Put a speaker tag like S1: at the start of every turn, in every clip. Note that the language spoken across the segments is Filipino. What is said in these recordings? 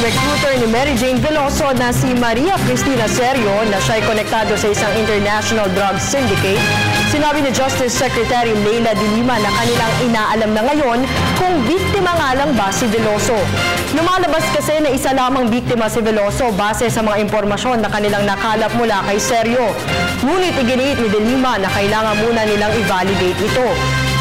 S1: recruiter ni Mary Jane Veloso na si Maria Cristina Serio na siya'y konektado sa isang international drug syndicate. Sinabi ni Justice Secretary Leila de Lima na kanilang inaalam na ngayon kung biktima nga lang ba si Veloso. Lumalabas kasi na isa lamang biktima si Veloso base sa mga impormasyon na kanilang nakalap mula kay Serio. Ngunit iginiit ni de Lima na kailangan muna nilang i-validate ito.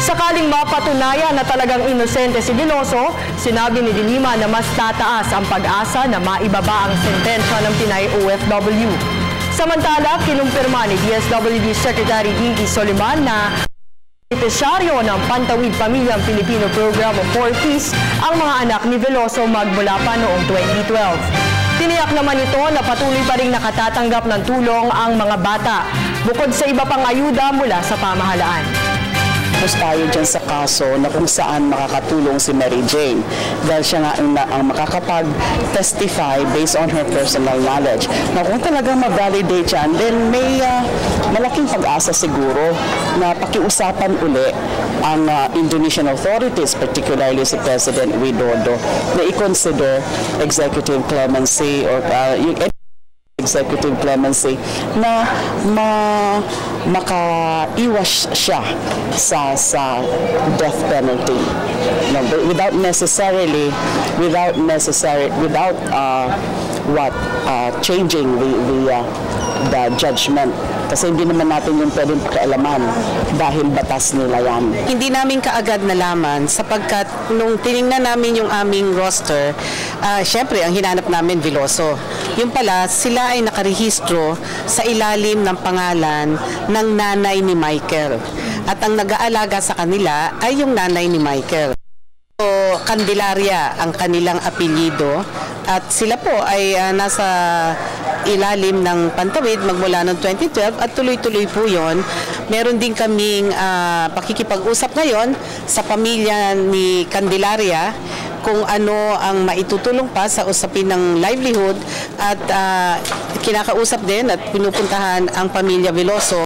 S1: Sakaling mapatunayan na talagang inosente si Veloso, sinabi ni de Lima na mas tataas ang pag-asa na maibaba ang sentensya ng Pinay OFW. Samantala, kinumpirma ni DSWD Secretary Dinky Soliman na benepisyaryo ng Pantawid Pamilyang Pilipino Program of 4 Ps ang mga anak ni Veloso magmula pa noong 2012. Tiniyak naman ito na patuloy pa rin nakatatanggap ng tulong ang mga bata, bukod sa iba pang ayuda mula sa pamahalaan.
S2: Tapos tayo dyan sa kaso na kung saan makakatulong si Mary Jane dahil siya nga ang makakapag-testify based on her personal knowledge. Na kung talagang ma-validate yan, then may malaking pag-asa siguro na pakiusapan uli ang Indonesian authorities, particularly si President Widodo, na i-consider executive clemency or executive clemency na makaiwas siya sa death penalty, without changing the judgment, kasi hindi naman natin yung pwedeng kaalaman dahil batas nila yan.
S3: Hindi namin kaagad nalaman sapagkat nung tiningnan namin yung aming roster, syempre ang hinanap namin Veloso. Yung pala, sila ay nakarehistro sa ilalim ng pangalan ng nanay ni Michael. At ang nag-aalaga sa kanila ay yung nanay ni Michael. So, Candelaria ang kanilang apelyido at sila po ay nasa ilalim ng Pantawid magmula noong 2012 at tuloy-tuloy po yon. Meron din kaming pakikipag-usap ngayon sa pamilya ni Candelaria kung ano ang maitutulong pa sa usapin ng livelihood at kinakausap din at pinupuntahan ang pamilya Veloso.